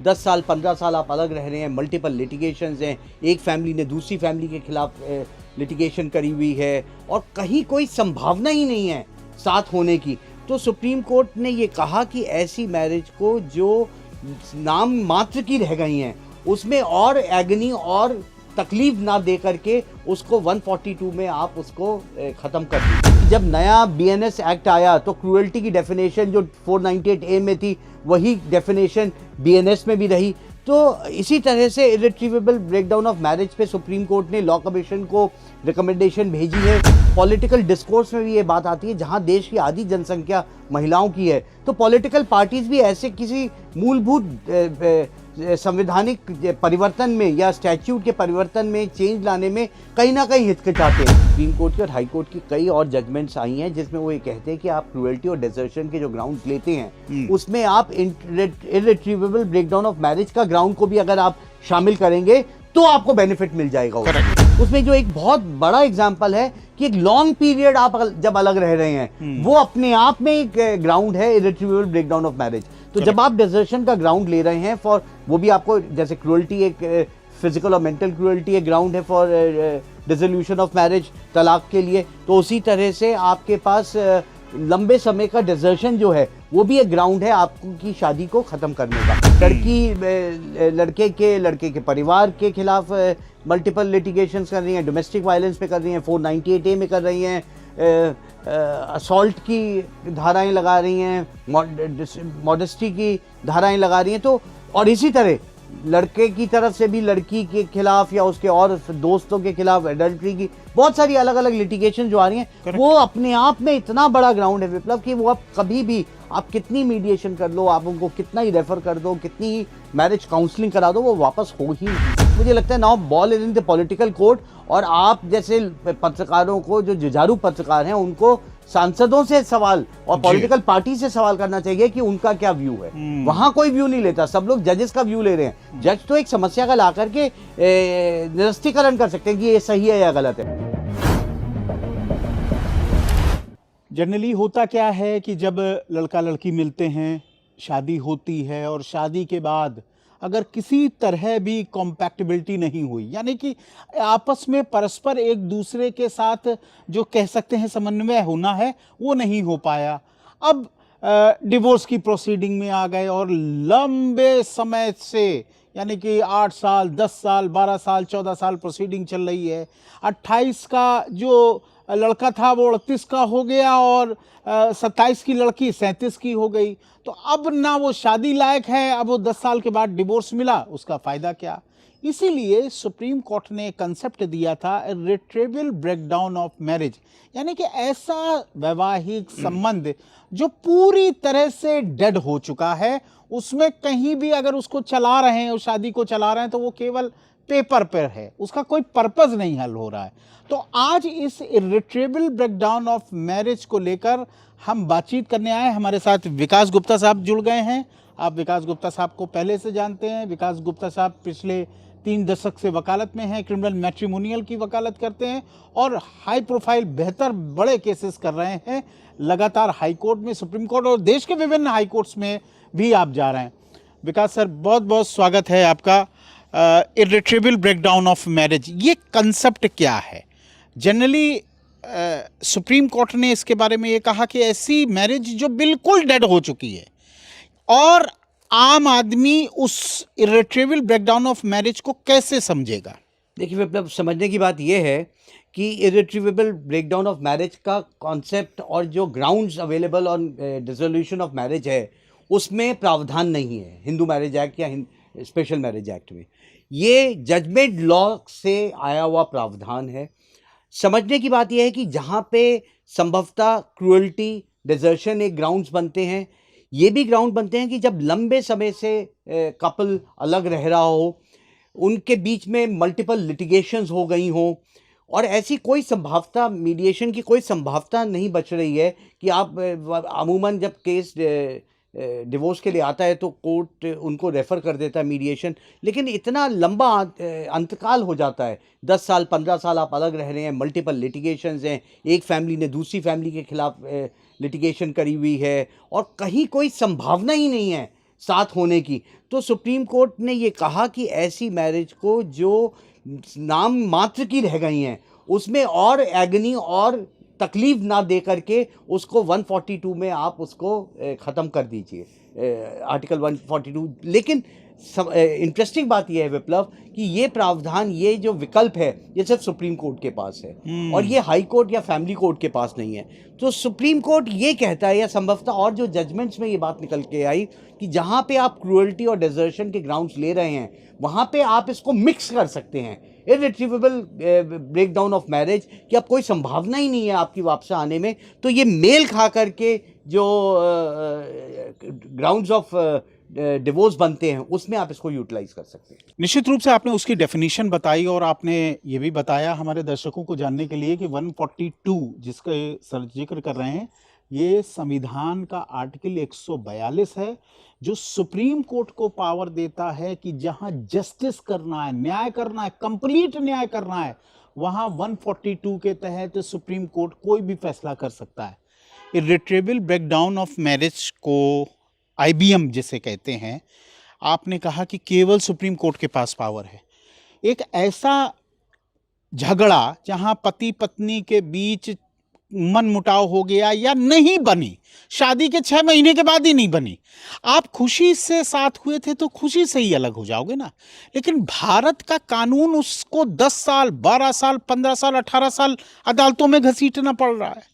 10 साल 15 साल आप अलग रह रहे हैं, मल्टीपल लिटिगेशंस हैं, एक फैमिली ने दूसरी फैमिली के खिलाफ लिटिगेशन करी हुई है और कहीं कोई संभावना ही नहीं है साथ होने की, तो सुप्रीम कोर्ट ने ये कहा कि ऐसी मैरिज को जो नाम मात्र की रह गई हैं उसमें और एगनी और तकलीफ ना दे करके उसको 142 में आप उसको ख़त्म कर दीजिए। जब नया बीएनएस एक्ट आया तो क्रूएल्टी की डेफिनेशन जो 498A में थी वही डेफिनेशन बीएनएस में भी रही। तो इसी तरह से इर्रिट्रीवेबल ब्रेकडाउन ऑफ मैरिज पे सुप्रीम कोर्ट ने लॉ कमीशन को रिकमेंडेशन भेजी है। पॉलिटिकल डिस्कोर्स में भी ये बात आती है, जहां देश की आधी जनसंख्या महिलाओं की है तो पॉलिटिकल पार्टीज भी ऐसे किसी मूलभूत संवैधानिक परिवर्तन में या स्टैट्यूट के परिवर्तन में चेंज लाने में कहीं ना कहीं हिचकिचाते हैं। सुप्रीम कोर्ट की और हाई कोर्ट की कई और जजमेंट्स आई हैं जिसमें वो ये कहते हैं कि आप क्रूएल्टी और डिसर्शन के जो ग्राउंड लेते हैं उसमें आप इर्रिट्रीवेबल ब्रेकडाउन ऑफ मैरिज का ग्राउंड को भी अगर आप शामिल करेंगे तो आपको बेनिफिट मिल जाएगा। उसमें जो एक बहुत बड़ा एग्जांपल है कि एक लॉन्ग पीरियड आप जब अलग रह रहे हैं वो अपने आप में एक ग्राउंड है इर्रिट्रीवेबल ब्रेकडाउन ऑफ मैरिज। तो जब आप डिसर्शन का ग्राउंड ले रहे हैं फॉर, वो भी आपको जैसे क्रूएल्टी एक फिजिकल और मेंटल क्रूएल्टी एक ग्राउंड है फॉर डिसोल्यूशन ऑफ मैरिज, तलाक के लिए, तो उसी तरह से आपके पास लंबे समय का डिसर्शन जो है वो भी एक ग्राउंड है आपकी शादी को खत्म करने का। लड़के के परिवार के खिलाफ मल्टीपल लिटिगेशंस कर रही हैं, डोमेस्टिक वायलेंस पे कर रही हैं, 498A में कर रही हैं, असॉल्ट की धाराएं लगा रही हैं, मॉडेस्टी की धाराएं लगा रही हैं। तो और इसी तरह लड़के की तरफ से भी लड़की के खिलाफ या उसके और दोस्तों के खिलाफ एडल्ट्री की बहुत सारी अलग अलग लिटिगेशन जो आ रही हैं, वो अपने आप में इतना बड़ा ग्राउंड है विप्लव कि वो आप कभी भी आप कितनी मीडिएशन कर लो, आप उनको कितना ही रेफर कर दो, कितनी ही मैरिज काउंसलिंग करा दो, वो वापस हो ही नहीं। मुझे लगता है now ball is in the political court और आप जैसे पत्रकारों को, जो जुझारू पत्रकार हैं, उनको सांसदों से सवाल और पॉलिटिकल पार्टी से सवाल करना चाहिए कि उनका क्या व्यू है। वहां कोई व्यू नहीं लेता, सब लोग जजेस का व्यू ले रहे हैं। जज तो एक समस्या का ला करके निरस्तीकरण कर सकते हैं कि ये सही है या गलत है। जनरली होता क्या है कि जब लड़का लड़की मिलते हैं, शादी होती है और शादी के बाद अगर किसी तरह भी कॉम्पैक्टिबिलिटी नहीं हुई, यानी कि आपस में परस्पर एक दूसरे के साथ जो कह सकते हैं समन्वय होना है वो नहीं हो पाया, अब डिवोर्स की प्रोसीडिंग में आ गए और लंबे समय से, यानी कि 8 साल 10 साल 12 साल 14 साल प्रोसीडिंग चल रही है। 28 का जो लड़का था वो 38 का हो गया और 27 की लड़की 37 की हो गई। तो अब ना वो शादी लायक है, अब वो 10 साल के बाद डिवोर्स मिला, उसका फ़ायदा क्या। इसीलिए सुप्रीम कोर्ट ने कंसेप्ट दिया था इर्रिट्रीवेबल ब्रेकडाउन ऑफ मैरिज, यानी कि ऐसा वैवाहिक संबंध जो पूरी तरह से डेड हो चुका है, उसमें कहीं भी अगर उसको चला रहे हैं, उस शादी को चला रहे हैं, तो वो केवल पेपर पर है, उसका कोई पर्पस नहीं हल हो रहा है। तो आज इस इर्रिट्रीवेबल ब्रेकडाउन ऑफ मैरिज को लेकर हम बातचीत करने आए। हमारे साथ विकास गुप्ता साहब जुड़ गए हैं। आप विकास गुप्ता साहब को पहले से जानते हैं। विकास गुप्ता साहब पिछले 3 दशक से वकालत में हैं, क्रिमिनल मैट्रिमोनियल की वकालत करते हैं और हाई प्रोफाइल बेहतर बड़े केसेस कर रहे हैं। लगातार हाई कोर्ट में, सुप्रीम कोर्ट और देश के विभिन्न हाई कोर्ट्स में भी आप जा रहे हैं। विकास सर, बहुत बहुत स्वागत है आपका। इर्रिट्रीवेबल ब्रेकडाउन ऑफ मैरिज, ये कंसेप्ट क्या है? जनरली सुप्रीम कोर्ट ने इसके बारे में ये कहा कि ऐसी मैरिज जो बिल्कुल डेड हो चुकी है, और आम आदमी उस इर्रिट्रीवेबल ब्रेकडाउन ऑफ मैरिज को कैसे समझेगा? देखिए विप्लव, समझने की बात यह है कि इर्रिट्रीवेबल ब्रेकडाउन ऑफ मैरिज का कॉन्सेप्ट और जो grounds available on dissolution of marriage है उसमें प्रावधान नहीं है हिंदू मैरिज एक्ट या स्पेशल मैरिज एक्ट में। ये जजमेंट लॉ से आया हुआ प्रावधान है। समझने की बात यह है कि जहाँ पे संभवतः क्रूएल्टी, डिसर्शन एक ग्राउंड्स बनते हैं, ये भी ग्राउंड बनते हैं कि जब लंबे समय से कपल अलग रह रहा हो, उनके बीच में मल्टीपल लिटिगेशंस हो गई हों और ऐसी कोई संभावना, मीडिएशन की कोई संभावना नहीं बच रही है कि आप अमूमन जब केस डिवोर्स के लिए आता है तो कोर्ट उनको रेफ़र कर देता है मीडिएशन, लेकिन इतना लंबा अंतकाल हो जाता है, 10 साल 15 साल आप अलग रह रहे हैं, मल्टीपल लिटिगेशंस हैं, एक फैमिली ने दूसरी फैमिली के खिलाफ लिटिगेशन करी हुई है और कहीं कोई संभावना ही नहीं है साथ होने की। तो सुप्रीम कोर्ट ने ये कहा कि ऐसी मैरिज को जो नाम मात्र की रह गई हैं उसमें और एगनी और तकलीफ ना दे करके उसको 142 में आप उसको ख़त्म कर दीजिए, आर्टिकल 142। लेकिन इंटरेस्टिंग बात यह है विप्लव कि ये प्रावधान, ये जो विकल्प है, ये सिर्फ सुप्रीम कोर्ट के पास है और ये हाई कोर्ट या फैमिली कोर्ट के पास नहीं है। तो सुप्रीम कोर्ट ये कहता है, या संभवतः और जो जजमेंट्स में ये बात निकल के आई कि जहाँ पे आप क्रूअल्टी और डेजर्शन के ग्राउंड्स ले रहे हैं वहाँ पे आप इसको मिक्स कर सकते हैं, इर्रिट्रीवेबल ब्रेकडाउन ऑफ मैरिज, कि अब कोई संभावना ही नहीं है आपकी वापस आने में। तो ये मेल खा करके जो ग्राउंड्स ऑफ डिवोर्स बनते हैं उसमें आप इसको यूटिलाइज कर सकते हैं। निश्चित रूप से आपने उसकी डेफिनेशन बताई और आपने ये भी बताया हमारे दर्शकों को जानने के लिए कि 142 जिसका सर जिक्र कर रहे हैं, ये संविधान का आर्टिकल 142 है जो सुप्रीम कोर्ट को पावर देता है कि जहां जस्टिस करना है, न्याय करना है, कंप्लीट न्याय करना है, वहां 142 के तहत सुप्रीम कोर्ट कोई भी फैसला कर सकता है। इर्रिट्रेबल ब्रेकडाउन ऑफ मैरिज को IBM जिसे कहते हैं, आपने कहा कि केवल सुप्रीम कोर्ट के पास पावर है। एक ऐसा झगड़ा जहां पति पत्नी के बीच मन मुटाव हो गया या नहीं बनी, शादी के 6 महीने के बाद ही नहीं बनी, आप खुशी से साथ हुए थे तो खुशी से ही अलग हो जाओगे ना। लेकिन भारत का कानून उसको 10 साल, 12 साल, 15 साल, 18 साल अदालतों में घसीटना पड़ रहा है।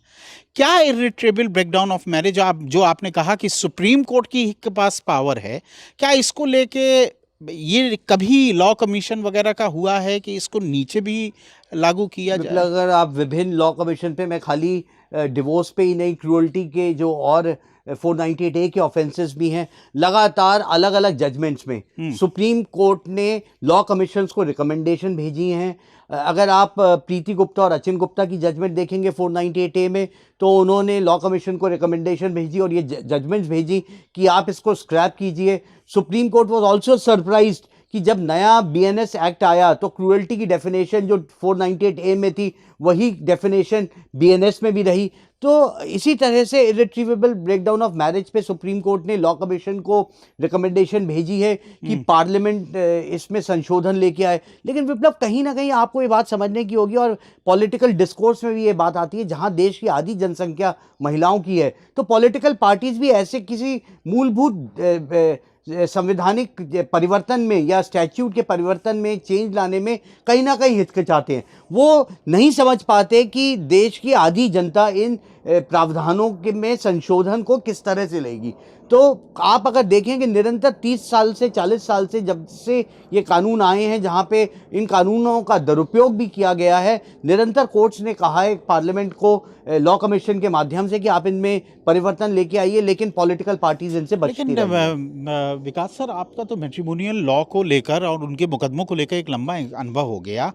क्या इर्रिट्रेबल ब्रेकडाउन ऑफ मैरिज जो आपने कहा कि सुप्रीम कोर्ट के पास पावर है, क्या इसको लेके ये कभी लॉ कमीशन वगैरह का हुआ है कि इसको नीचे भी लागू किया जाए? अगर आप विभिन्न लॉ कमीशन पे, मैं खाली डिवोर्स पे ही नहीं, क्रूअल्टी के जो और 498A के ऑफेंसेस भी हैं, लगातार अलग अलग जजमेंट्स में सुप्रीम कोर्ट ने लॉ कमीशंस को रिकमेंडेशन भेजी हैं। अगर आप प्रीति गुप्ता और अचिन गुप्ता की जजमेंट देखेंगे 498A में, तो उन्होंने लॉ कमीशन को रिकमेंडेशन भेजी और ये जजमेंट्स भेजी कि आप इसको स्क्रैप कीजिए। Supreme court was also surprised कि जब नया BNS एक्ट आया तो क्रूअल्टी की डेफिनेशन जो 498A में थी वही डेफिनेशन BNS में भी रही। तो इसी तरह से इर्रिट्रीवेबल ब्रेकडाउन ऑफ मैरिज पे सुप्रीम कोर्ट ने लॉ कमीशन को रिकमेंडेशन भेजी है कि पार्लियामेंट इसमें संशोधन लेके आए। लेकिन विप्लव, कहीं ना कहीं आपको ये बात समझने की होगी और पॉलिटिकल डिस्कोर्स में भी ये बात आती है, जहां देश की आधी जनसंख्या महिलाओं की है, तो पॉलिटिकल पार्टीज भी ऐसे किसी मूलभूत संवैधानिक परिवर्तन में या स्टैट्यूट के परिवर्तन में, चेंज लाने में कहीं ना कहीं हिचकिचाते हैं। वो नहीं समझ पाते कि देश की आधी जनता इन प्रावधानों के में संशोधन को किस तरह से लेगी। तो आप अगर देखें कि निरंतर 30 साल से 40 साल से जब से ये कानून आए हैं, जहाँ पे इन कानूनों का दुरुपयोग भी किया गया है, निरंतर कोर्ट्स ने कहा है पार्लियामेंट को लॉ कमीशन के माध्यम से कि आप इनमें परिवर्तन लेके आइए, लेकिन पॉलिटिकल पार्टीज इनसे बचती रही। लेकिन विकास सर, आपका तो मैट्रिमोनियल लॉ को लेकर और उनके मुकदमों को लेकर एक लंबा अनुभव हो गया।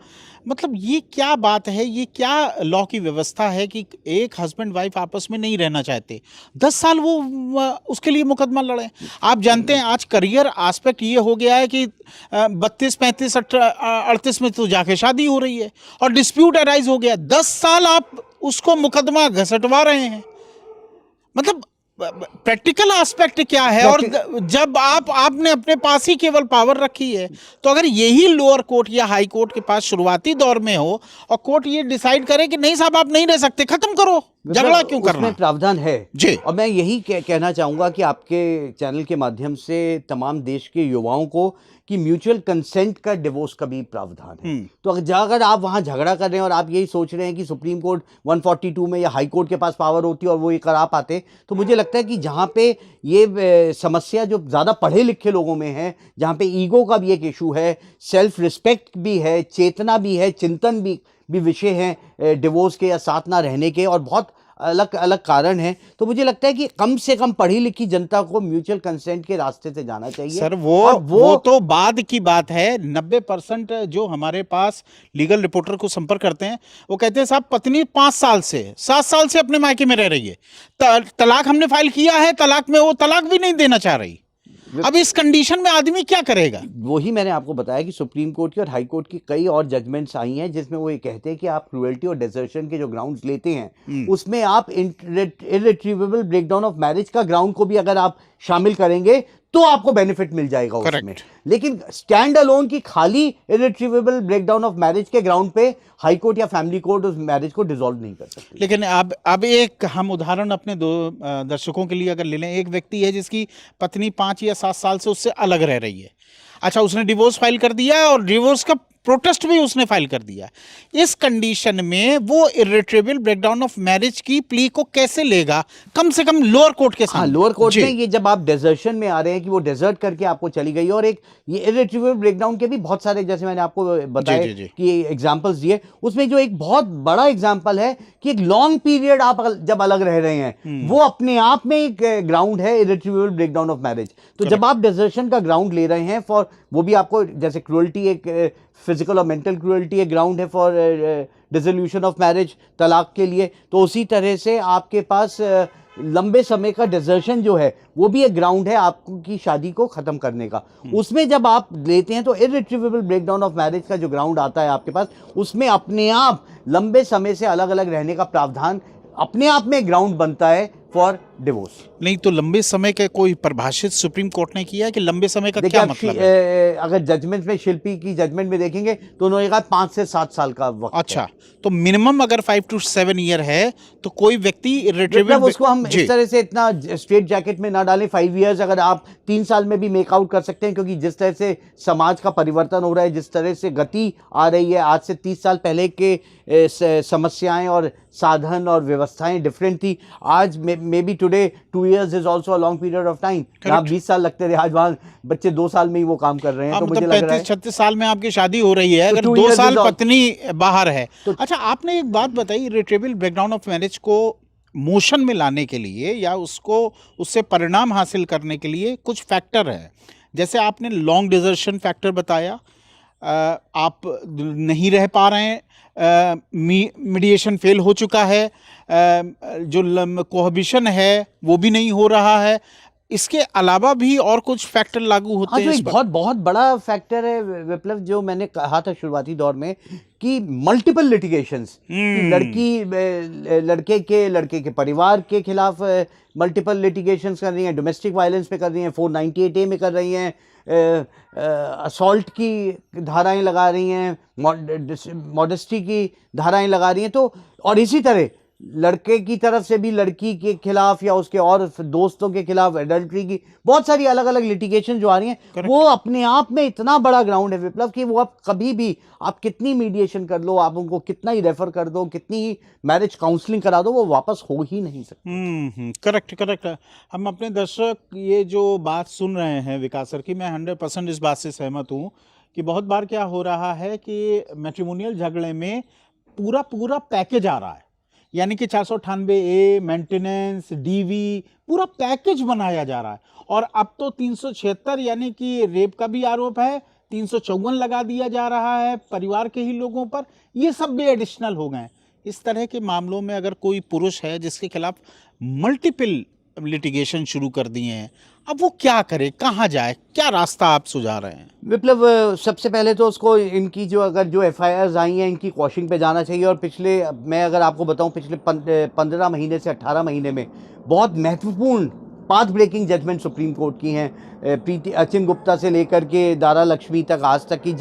मतलब ये क्या बात है, ये क्या लॉ की व्यवस्था है कि एक हस्बैंड वाइफ आपस में नहीं रहना चाहते, 10 साल वो उसके लिए मुकदमा लड़े? आप जानते हैं आज करियर एस्पेक्ट ये हो गया है कि 32, 35, 38 में तो जाके शादी हो रही है और डिस्प्यूट अराइज हो गया, 10 साल आप उसको मुकदमा घसटवा रहे हैं। मतलब प्रैक्टिकल एस्पेक्ट क्या है? और जब आपने अपने पास ही केवल पावर रखी है, तो अगर यही लोअर कोर्ट या हाई कोर्ट के पास शुरुआती दौर में हो और कोर्ट ये डिसाइड करे कि नहीं साहब आप नहीं रह सकते, खत्म करो, झगड़ा क्यों करना? उसमें प्रावधान है जी। और मैं यही कहना चाहूँगा कि आपके चैनल के माध्यम से तमाम देश के युवाओं को कि म्यूचुअल कंसेंट का डिवोर्स का भी प्रावधान है। तो अगर आप वहाँ झगड़ा कर रहे हैं और आप यही सोच रहे हैं कि सुप्रीम कोर्ट 142 में या हाई कोर्ट के पास पावर होती है और वो ये करा पाते, तो मुझे लगता है कि जहाँ पे ये समस्या जो ज़्यादा पढ़े लिखे लोगों में है, जहाँ पे ईगो का भी एक इशू है, सेल्फ रिस्पेक्ट भी है, चेतना भी है, चिंतन भी विषय हैं डिवोर्स के या साथ ना रहने के, और बहुत अलग अलग कारण हैं, तो मुझे लगता है कि कम से कम पढ़ी लिखी जनता को म्यूचुअल कंसेंट के रास्ते से जाना चाहिए। सर वो तो बाद की बात है। 90% जो हमारे पास लीगल रिपोर्टर को संपर्क करते हैं वो कहते हैं साहब पत्नी 5 साल से 7 साल से अपने मायके में रह रही है, तलाक हमने फाइल किया है, तलाक में वो तलाक भी नहीं देना चाह रही। अब इस कंडीशन में आदमी क्या करेगा? वही मैंने आपको बताया कि सुप्रीम कोर्ट की और हाई कोर्ट की कई और जजमेंट्स आई हैं जिसमें वो ये कहते हैं कि आप क्रूएल्टी और डेजर्शन के जो ग्राउंड्स लेते हैं उसमें आप इर्रिट्रीवेबल ब्रेकडाउन ऑफ मैरिज का ग्राउंड को भी अगर आप शामिल करेंगे तो आपको बेनिफिट मिल जाएगा उसमें। लेकिन स्टैंड अलोन की खाली इरिट्रीवेबल ब्रेकडाउन ऑफ मैरिज के ग्राउंड पे हाई कोर्ट या फैमिली कोर्ट उस मैरिज को डिसॉल्व नहीं कर सकते। लेकिन अब एक हम उदाहरण अपने दो दर्शकों के लिए अगर ले लें, एक व्यक्ति है जिसकी पत्नी 5 या 7 साल से उससे अलग रह रही है। अच्छा, उसने डिवोर्स फाइल कर दिया है और डिवोर्स का प्रोटेस्ट भी उसने फाइल कर दिया। इस कंडीशन में वो इरिट्रेबल ब्रेकडाउन ऑफ मैरिज की प्ली को कैसे लेगा, कम से कम लोअर कोर्ट के सामने? हाँ, लोअर कोर्ट में ये जब आप डेजर्शन में आ रहे हैं कि वो डेजर्ट करके आपको चली गई, और एक ये इरिट्रेबल ब्रेकडाउन के भी बहुत सारे, जैसे मैंने आपको बताया कि एग्जांपल्स दिए, उसमें जो एक बहुत बड़ा एग्जांपल है कि एक लॉन्ग पीरियड आप जब अलग रह रहे हैं, वो अपने आप में एक ग्राउंड है इरिट्रेबल ब्रेकडाउन ऑफ मैरिज। तो जब आप डेजर्शन का ग्राउंड ले रहे हैं फॉर, वो भी आपको जैसे क्रूअल्टी, एक फिजिकल और मेंटल क्रूअल्टी एक ग्राउंड है फॉर डिसोल्यूशन ऑफ मैरिज, तलाक के लिए, तो उसी तरह से आपके पास लंबे समय का डिजर्शन जो है वो भी एक ग्राउंड है आपकी शादी को खत्म करने का। उसमें जब आप लेते हैं तो इरिट्रीवेबल ब्रेकडाउन ऑफ मैरिज का जो ग्राउंड आता है आपके पास, उसमें अपने आप लंबे समय से अलग अलग रहने का प्रावधान अपने आप में ग्राउंड बनता है फॉर डिवोर्स। नहीं तो लंबे समय का कोई परिभाषित सुप्रीम कोर्ट ने किया है कि लंबे समय का क्या मतलब है? अगर जजमेंट में, शिल्पी की जजमेंट में देखेंगे तो उन्होंने कहा 5 से 7 साल का वक्त। अच्छा है। तो मिनिमम अगर 5 to 7 ईयर है तो कोई व्यक्ति मतलब उसको हम इस तरह से इतना स्ट्रेट जैकेट में ना डालें। 5 इयर्स अगर आप 3 साल में भी मेकआउट कर सकते हैं, क्योंकि जिस तरह से समाज का परिवर्तन हो रहा है, जिस तरह से गति आ रही है, आज से 30 साल पहले के समस्याएं और साधन और व्यवस्थाएं डिफरेंट थी। आज may be today 2 years is also a long period of time. आप 20 साल लगते थे, आज वहाँ बच्चे 2 साल में ही वो काम कर रहे हैं। तो मुझे लग रहा है 35-36 साल में आपकी शादी हो रही है, अगर 2 साल पत्नी बाहर है तो। अच्छा, आपने एक बात बताई, इरिट्रेबल ब्रेकडाउन ऑफ मैरिज को मोशन में लाने के लिए या उससे परिणाम हासिल करने के लिए कुछ फैक्टर है। जैसे आपने लॉन्ग डिजर्शन फैक्टर बताया, आप नहीं रह पा रहे हैं, मीडिएशन फेल हो चुका है, जो कोहबिशन है वो भी नहीं हो रहा है। इसके अलावा भी और कुछ फैक्टर लागू होते हैं? एक बहुत बड़ा फैक्टर है विप्लव, जो मैंने कहा था शुरुआती दौर में कि मल्टीपल लिटिगेशंस, लड़के के परिवार के खिलाफ मल्टीपल लिटिगेशंस कर रही हैं, डोमेस्टिक वायलेंस पे कर रही हैं, 498A में कर रही हैं, असॉल्ट की धाराएं लगा रही हैं, मॉडेस्टी की धाराएं लगा रही हैं। तो और इसी तरह लड़के की तरफ से भी लड़की के खिलाफ या उसके और दोस्तों के खिलाफ एडल्ट्री की बहुत सारी अलग अलग लिटिगेशन जो आ रही हैं। Correct. वो अपने आप में इतना बड़ा ग्राउंड है विप्लव कि वो आप कभी भी, आप कितनी मीडिएशन कर लो, आप उनको कितना ही रेफर कर दो, कितनी ही मैरिज काउंसलिंग करा दो, वो वापस हो ही नहीं सकते। करेक्ट। हम अपने दर्शक ये जो बात सुन रहे हैं विकास सर की, मैं 100% इस बात से सहमत हूँ कि बहुत बार क्या हो रहा है कि मैट्रिमोनियल झगड़े में पूरा पैकेज आ रहा है, यानी कि 498A, मेंटेनेंस, डीवी, पूरा पैकेज बनाया जा रहा है। और अब तो 376 यानी कि रेप का भी आरोप है, 354 लगा दिया जा रहा है परिवार के ही लोगों पर, ये सब भी एडिशनल हो गए। इस तरह के मामलों में अगर कोई पुरुष है जिसके खिलाफ मल्टीपल लिटिगेशन शुरू कर दिए हैं, अब वो क्या करे, कहाँ जाए, क्या रास्ता आप सुझा रहे हैं? विप्लव, सबसे पहले तो उसको इनकी जो FIRs आई हैं, इनकी क्वॉशिंग पे जाना चाहिए। और मैं अगर आपको बताऊं, पिछले 15 महीने से 18 महीने में बहुत महत्वपूर्ण path breaking judgement Supreme Court की हैं। प्रीति अचिन गुप्ता से लेकर के दारा लक्ष्मी तक, आज तक की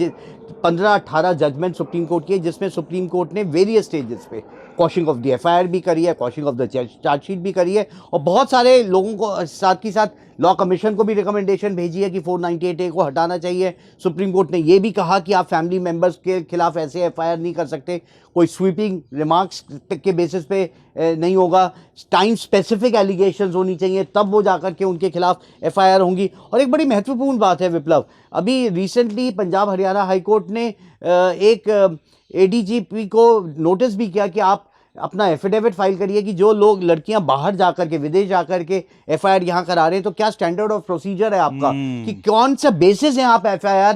15-18 जजमेंट सुप्रीम कोर्ट की है, जिसमें सुप्रीम कोर्ट ने वेरियस स्टेजेस पे क्वॉशिंग ऑफ द FIR भी करी है, क्वॉशिंग ऑफ द चार्जशीट भी करी है, और बहुत सारे लोगों को साथ ही साथ लॉ कमीशन को भी रिकमेंडेशन भेजी है कि 498A को हटाना चाहिए। सुप्रीम कोर्ट ने ये भी कहा कि आप फैमिली मेंबर्स के खिलाफ ऐसे FIR नहीं कर सकते, कोई स्वीपिंग रिमार्क्स के बेसिस पे नहीं होगा, टाइम स्पेसिफिक एलिगेशंस होनी चाहिए, तब वो जाकर के उनके खिलाफ FIR होंगी। और एक बड़ी महत्वपूर्ण बात है विप्लव, अभी recently Punjab Haryana high court ने एक ADGP को नोटिस भी किया कि आप अपना एफिडेविट फाइल करिए कि जो लोग, लड़कियां बाहर जाकर के, विदेश जाकर के FIR यहाँ करा रहे हैं, तो क्या स्टैंडर्ड ऑफ प्रोसीजर है आपका, कि कौन सा बेसिस है आप FIR,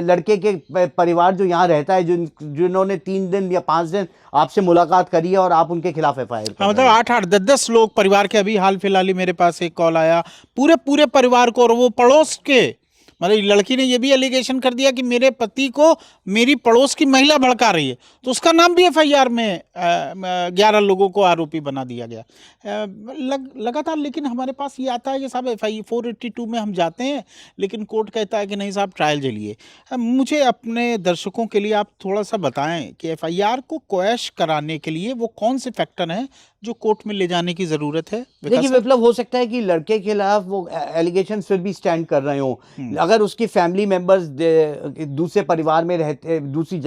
लड़के के परिवार जो यहाँ रहता है, जिन्होंने 3 दिन या 5 दिन आपसे मुलाकात करी है, और आप उनके खिलाफ FIR मतलब 8-8, 10-10 लोग परिवार के। अभी हाल फिलहाल ही मेरे पास एक कॉल आया, पूरे परिवार को, और वो पड़ोस के मतलब लड़की ने ये भी एलिगेशन कर दिया कि मेरे पति को मेरी पड़ोस की महिला भड़का रही है, तो उसका नाम भी एफआईआर में 11 लोगों को आरोपी बना दिया गया। लगातार लेकिन हमारे पास ये आता है कि साहब एफआई 482 में हम जाते हैं, लेकिन कोर्ट कहता है कि नहीं साहब ट्रायल चलिए। मुझे अपने दर्शकों के लिए आप थोड़ा सा बताएं कि एफआईआर को क्वैश कराने के लिए वो कौन से फैक्टर हैं जो कोर्ट में ले जाने की जरूरत है? देखिए विप्लव, हो सकता है कि लड़के के खिलाफ वो एलिगेशन फिर भी स्टैंड कर रहे हो, अगर उसकी फैमिली मेंबर्स दूसरे परिवार में रहते, दूसरी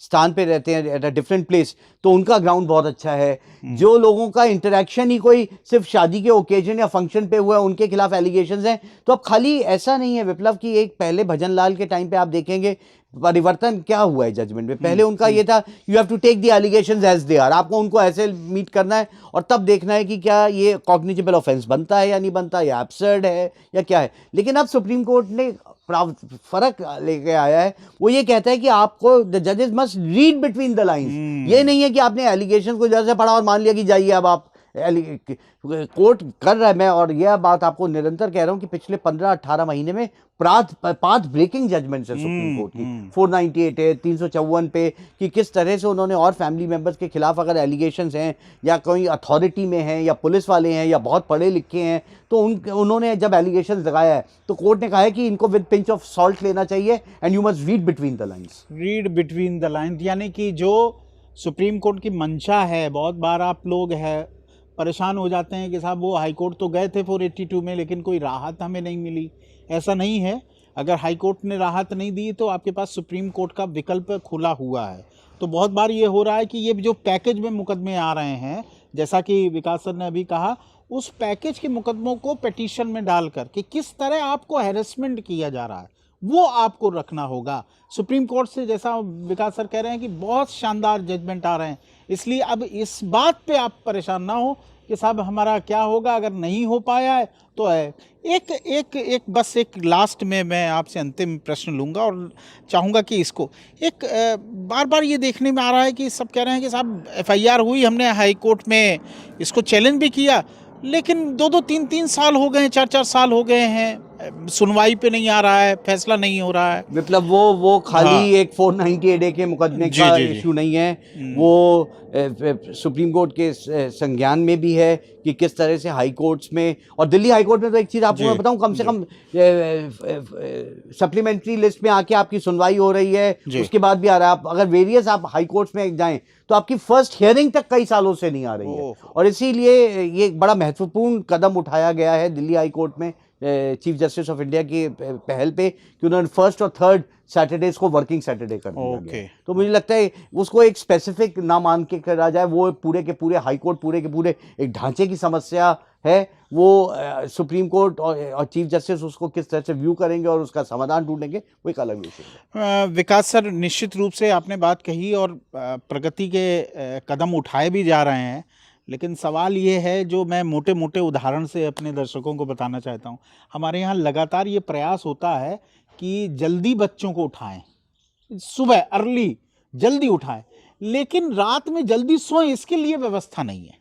स्थान पे रहते हैं एट अ डिफरेंट प्लेस, तो उनका ग्राउंड बहुत अच्छा है। जो लोगों का इंटरेक्शन ही कोई सिर्फ शादी के ओकेजन या फंक्शन पे हुआ है, उनके खिलाफ एलिगेशंस हैं। तो अब खाली ऐसा नहीं है विप्लव कि एक पहले भजन लाल के टाइम पे आप देखेंगे परिवर्तन क्या हुआ है जजमेंट में। पहले उनका ये था you have to take the allegations as they are, आपको उनको ऐसे मीट करना है और तब देखना है कि क्या ये कॉग्निजेबल ऑफेंस बनता है या नहीं बनता, या एब्सर्ड है या क्या है। लेकिन अब सुप्रीम कोर्ट ने फर्क लेके आया है, वो ये कहता है कि आपको द जजेस must read between the lines. ये नहीं है कि आपने एलिगेशन को जैसे पढ़ा और मान लिया कि जाइए अब आप कोर्ट कर रहा है। मैं और यह बात आपको निरंतर कह रहा हूं कि पिछले 15-18 महीने में 5 ब्रेकिंग जजमेंट्स है सुप्रीम कोर्ट की। 498 है, 354 पे, कि किस तरह से उन्होंने और फैमिली मेंबर्स के खिलाफ अगर एलिगेशंस हैं या कोई अथॉरिटी में हैं या पुलिस वाले हैं या बहुत पढ़े लिखे हैं, तो उन्होंने जब एलिगेशंस लगाया है तो कोर्ट ने कहा है कि इनको विद पिंच ऑफ सॉल्ट लेना चाहिए and you must read between the lines. Read between the lines यानी कि जो सुप्रीम कोर्ट की मंशा है, बहुत बार आप लोग है परेशान हो जाते हैं कि साहब वो हाई कोर्ट तो गए थे 482 में, लेकिन कोई राहत हमें नहीं मिली। ऐसा नहीं है, अगर हाई कोर्ट ने राहत नहीं दी तो आपके पास सुप्रीम कोर्ट का विकल्प खुला हुआ है। तो बहुत बार ये हो रहा है कि ये जो पैकेज में मुकदमे आ रहे हैं, जैसा कि विकास सर ने अभी कहा, उस पैकेज के मुकदमों को पिटीशन में डालकर कि किस तरह आपको हैरेसमेंट किया जा रहा है वो आपको रखना होगा। सुप्रीम कोर्ट से, जैसा विकास सर कह रहे हैं कि बहुत शानदार जजमेंट आ रहे हैं, इसलिए अब इस बात पे आप परेशान ना हो कि साहब हमारा क्या होगा अगर नहीं हो पाया है तो है। एक बस एक लास्ट में मैं आपसे अंतिम प्रश्न लूँगा और चाहूँगा कि इसको एक बार बार ये देखने में आ रहा है कि सब कह रहे हैं कि साहब एफआईआर हुई, हमने हाई कोर्ट में इसको चैलेंज भी किया, लेकिन 2-2, 3-3 साल हो गए हैं, 4-4 साल हो गए हैं, सुनवाई पे नहीं आ रहा है, फैसला नहीं हो रहा है। मतलब वो खाली एक 498 के मुकदमे का इशू नहीं है, वो सुप्रीम कोर्ट के संज्ञान में भी है कि किस तरह से हाई कोर्ट्स में, और दिल्ली हाई कोर्ट में तो एक चीज़ आपको मैं बताऊं, कम से कम सप्लीमेंट्री लिस्ट में आके आपकी सुनवाई हो रही है, उसके बाद भी आ रहा है। आप अगर वेरियस आप हाई कोर्ट्स में जाएं तो आपकी फर्स्ट हियरिंग तक कई सालों से नहीं आ रही है, और इसीलिए ये एक बड़ा महत्वपूर्ण कदम उठाया गया है दिल्ली हाई कोर्ट में चीफ जस्टिस ऑफ इंडिया की पहल पे कि उन्होंने फर्स्ट और थर्ड सैटरडेज को वर्किंग सैटरडे कर दिया गया। तो मुझे लगता है उसको एक स्पेसिफिक ना मान के करा जाए, वो पूरे के पूरे हाई कोर्ट पूरे के पूरे एक ढांचे की समस्या है, वो सुप्रीम कोर्ट और चीफ जस्टिस उसको किस तरह से व्यू करेंगे और उसका समाधान ढूंढेंगे, वो एक अलग विषय है। विकास सर, निश्चित रूप से आपने बात कही और प्रगति के कदम उठाए भी जा रहे हैं, लेकिन सवाल ये है जो मैं मोटे मोटे उदाहरण से अपने दर्शकों को बताना चाहता हूँ। हमारे यहाँ लगातार ये प्रयास होता है कि जल्दी बच्चों को उठाएं, सुबह अर्ली जल्दी उठाएं, लेकिन रात में जल्दी सोएं, इसके लिए व्यवस्था नहीं है।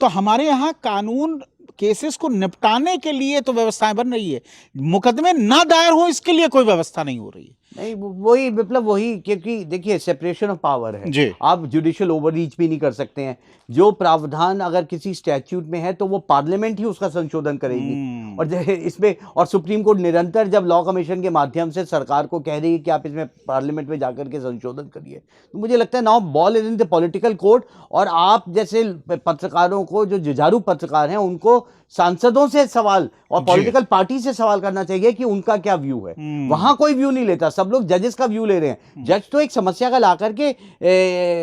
तो हमारे यहाँ कानून केसेस को निपटाने के लिए तो व्यवस्थाएं बन रही है, मुकदमे ना दायर हो इसके लिए कोई व्यवस्था नहीं हो रही है। नहीं, वही मतलब वही, क्योंकि देखिए सेपरेशन ऑफ पावर है, आप जुडिशियल ओवररीच भी नहीं कर सकते हैं। जो प्रावधान अगर किसी स्टैट्यूट में है तो वो पार्लियामेंट ही उसका संशोधन करेगी, और इसमें और सुप्रीम कोर्ट निरंतर जब लॉ कमीशन के माध्यम से सरकार को कह रही है कि आप इसमें पार्लियामेंट में जाकर के संशोधन करिए, तो मुझे लगता है now ball is in the political court, और आप जैसे पत्रकारों को, जो जुझारू पत्रकार हैं, उनको सांसदों से सवाल और पॉलिटिकल पार्टी से सवाल करना चाहिए कि उनका क्या व्यू है। वहां कोई व्यू नहीं लेता, सब लोग जजेस का व्यू ले रहे हैं। जज तो एक समस्या का लाकर के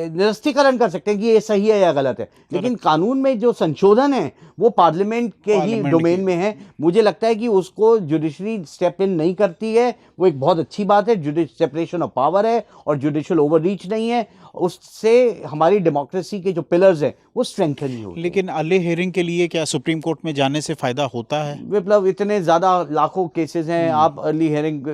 निरस्तीकरण कर सकते हैं कि ये सही है या गलत है, लेकिन कानून में जो संशोधन है वो पार्लियामेंट के ही डोमेन में है। मुझे लगता है कि उसको जुडिशरी स्टेप इन नहीं करती है, वो एक बहुत अच्छी बात है। सेपरेशन ऑफ पावर है और जुडिशियल ओवररीच नहीं है, उससे हमारी डेमोक्रेसी के जो पिलर्स हैं वो स्ट्रेंथन ही होते हैं। लेकिन अर्ली हियरिंग के लिए क्या सुप्रीम कोर्ट में में जाने से फ़ायदा होता है? विप्लव, इतने ज़्यादा लाखों केसेस हैं। आप अर्ली हियरिंग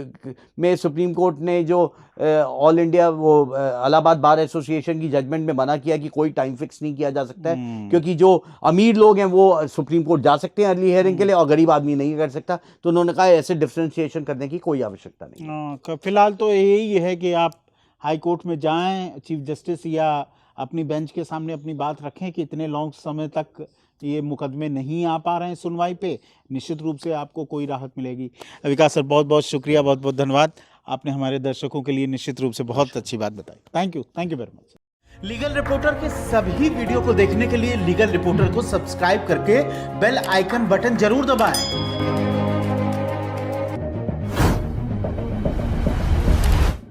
में सुप्रीम कोर्ट ने जो ऑल इंडिया वो इलाहाबाद बार एसोसिएशन की जजमेंट में मना किया कि कोई टाइम फिक्स नहीं किया जा सकता है, क्योंकि जो अमीर लोग हैं वो सुप्रीम कोर्ट जा सकते हैं अर्ली हियरिंग के लिए और गरीब आदमी नहीं कर सकता। तो उन्होंने कहा ऐसे डिफ्रेंशिएशन करने की कोई आवश्यकता नहीं। फिलहाल तो यही है कि आप हाई कोर्ट में जाएं, चीफ जस्टिस या अपनी बेंच के सामने अपनी बात रखें कि इतने लॉन्ग समय तक ये मुकदमे नहीं आ पा रहे हैं सुनवाई पे, निश्चित रूप से आपको कोई राहत मिलेगी। विकास सर, बहुत बहुत शुक्रिया, बहुत बहुत धन्यवाद। आपने हमारे दर्शकों के लिए निश्चित रूप से बहुत अच्छी बात बताई। Thank you very much. Legal reporter के सभी वीडियो को देखने के लिए लीगल रिपोर्टर को सब्सक्राइब करके बेल आइकन बटन जरूर दबाएं